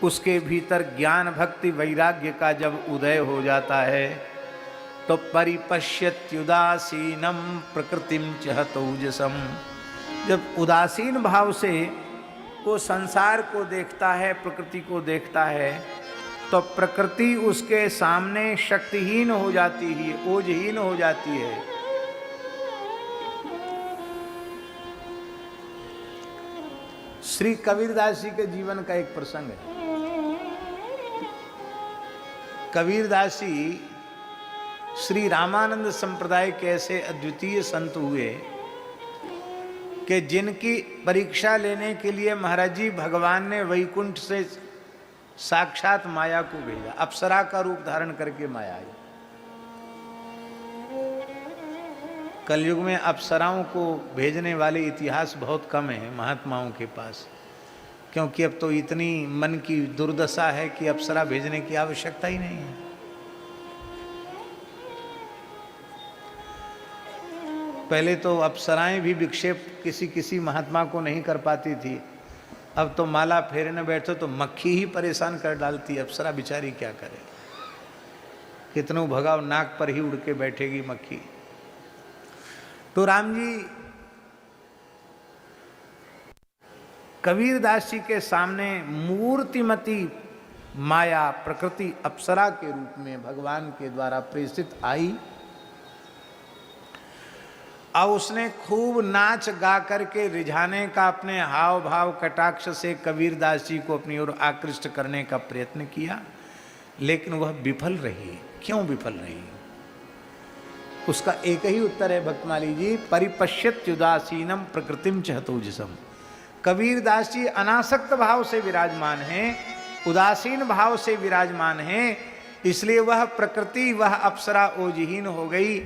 उसके भीतर ज्ञान भक्ति वैराग्य का जब उदय हो जाता है तो परिपश्यत्युदासीनम प्रकृतिम चहतौजसम, जब उदासीन भाव से वो संसार को देखता है, प्रकृति को देखता है, तो प्रकृति उसके सामने शक्तिहीन हो जाती है, ओजहीन हो जाती है। श्री कबीरदास जी के जीवन का एक प्रसंग है। कबीरदास जी श्री रामानंद संप्रदाय के ऐसे अद्वितीय संत हुए कि जिनकी परीक्षा लेने के लिए महाराज जी भगवान ने वैकुंठ से साक्षात माया को भेजा, अप्सरा का रूप धारण करके माया आई। कलयुग में अप्सराओं को भेजने वाले इतिहास बहुत कम है महात्माओं के पास, क्योंकि अब तो इतनी मन की दुर्दशा है कि अप्सरा भेजने की आवश्यकता ही नहीं है। पहले तो अप्सराएं भी विक्षेप किसी किसी महात्मा को नहीं कर पाती थी, अब तो माला फेरने बैठो तो मक्खी ही परेशान कर डालती है। अप्सरा बेचारी क्या करे, कितनों भगाव, नाक पर ही उड़ के बैठेगी मक्खी। तो राम जी कबीरदास जी के सामने मूर्तिमती माया प्रकृति अप्सरा के रूप में भगवान के द्वारा प्रेषित आई और उसने खूब नाच गा करके रिझाने का अपने हाव भाव कटाक्ष से कबीरदास जी को अपनी ओर आकृष्ट करने का प्रयत्न किया, लेकिन वह विफल रही। क्यों विफल रही? उसका एक ही उत्तर है भक्तमाली जी, परिपश्यत्युदासीनम प्रकृतिम चहतौजसम। कबीरदास जी अनासक्त भाव से विराजमान हैं, उदासीन भाव से विराजमान हैं, इसलिए वह प्रकृति, वह अप्सरा ओजहीन हो गई।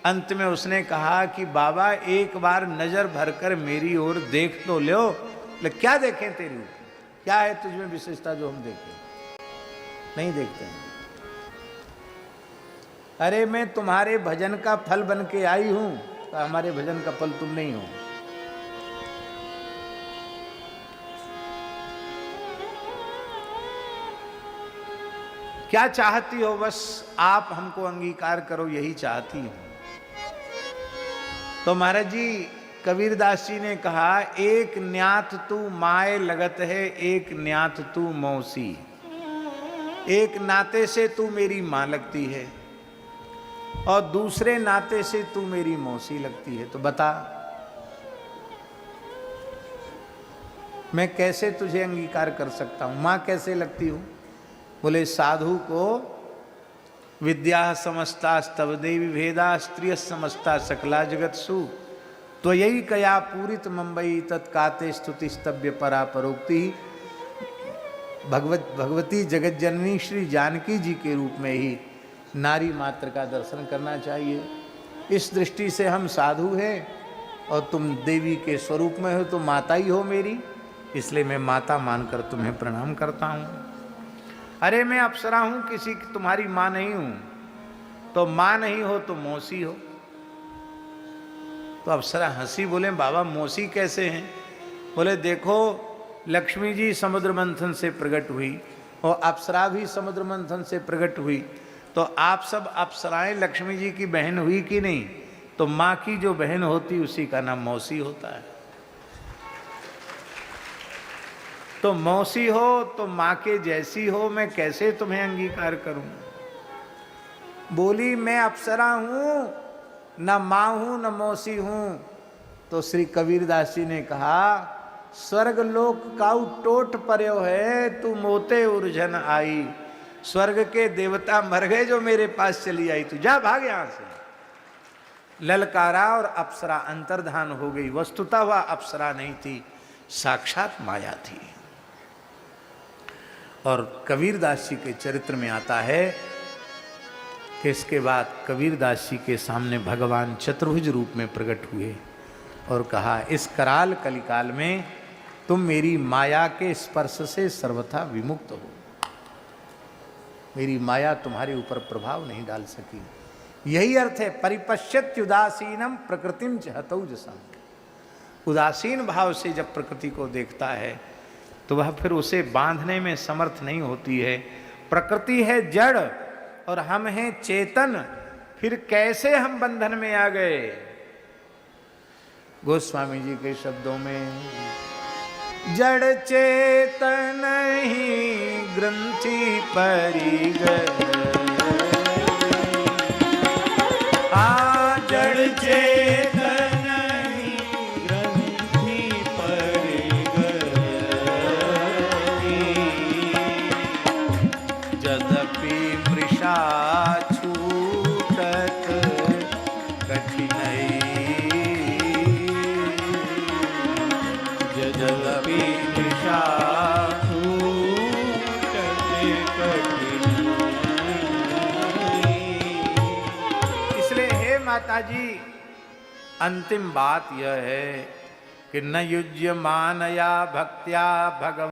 अंत में उसने कहा कि बाबा एक बार नजर भरकर मेरी ओर देख तो लो। क्या देखें तेरी, क्या है तुझमें विशेषता जो हम देखें? नहीं देखते हैं। अरे मैं तुम्हारे भजन का फल बन के आई हूं, तो हमारे भजन का फल तुम नहीं हो। क्या चाहती हो? बस आप हमको अंगीकार करो, यही चाहती हूं। तो महाराज जी कबीरदास जी ने कहा, एक न्यात तू माए लगत है, एक न्यात तू मौसी। एक नाते से तू मेरी मां लगती है और दूसरे नाते से तू मेरी मौसी लगती है। तो बता मैं कैसे तुझे अंगीकार कर सकता हूं? मां कैसे लगती हूं? बोले साधु को विद्या समस्ता स्तव देवी भेदा स्त्रिय समस्ता सकला जगत सु तो यही कया पूरित मुंबई तत्काते स्तुति स्तव्य परा परोक्ति। भगवती जगत जननी श्री जानकी जी के रूप में ही नारी मात्र का दर्शन करना चाहिए। इस दृष्टि से हम साधु हैं और तुम देवी के स्वरूप में हो, तो माता ही हो मेरी, इसलिए मैं माता मानकर तुम्हें प्रणाम करता हूँ। अरे मैं अप्सरा हूं, किसी की तुम्हारी मां नहीं हूं। तो मां नहीं हो तो मौसी हो। तो अप्सरा हंसी, बोले बाबा मौसी कैसे हैं? बोले देखो लक्ष्मी जी समुद्र मंथन से प्रकट हुई और अप्सरा भी समुद्र मंथन से प्रकट हुई, तो आप सब अप्सराएं लक्ष्मी जी की बहन हुई कि नहीं? तो मां की जो बहन होती उसी का नाम मौसी होता है। तो मौसी हो तो मां के जैसी हो, मैं कैसे तुम्हें अंगीकार करूं? बोली मैं अप्सरा हूं, न मां हूं न मौसी हूं। तो श्री कबीरदास जी ने कहा, स्वर्ग लोक काउ टोट पर्यो है, तू मोते उर्जन आई। स्वर्ग के देवता मर गए जो मेरे पास चली आई, तू जा भाग यहां से। ललकारा और अप्सरा अंतर्धान हो गई। वस्तुतः वह अप्सरा नहीं थी, साक्षात माया थी। और कबीरदास जी के चरित्र में आता है कि इसके बाद कबीरदास जी के सामने भगवान चतुर्भुज रूप में प्रकट हुए और कहा, इस कराल कलिकाल में तुम मेरी माया के स्पर्श से सर्वथा विमुक्त हो। मेरी माया तुम्हारे ऊपर प्रभाव नहीं डाल सकी। यही अर्थ है परिपश्यत्युदासीनम प्रकृतिम चहतौजसम। उदासीन भाव से जब प्रकृति को देखता है तो वह फिर उसे बांधने में समर्थ नहीं होती है। प्रकृति है जड़ और हम हैं चेतन, फिर कैसे हम बंधन में आ गए। गोस्वामी जी के शब्दों में, जड़ चेतन ही ग्रंथि परि गए, जड़ चेतन ही ग्रंथि परि गए, यद्यपि मृषा छूटत कठिनई, यद्यपि मृषा छूटत कठिनई। इसलिए हे माता जी, अंतिम बात यह है कि न युज्यमानया भक्त्या भगवान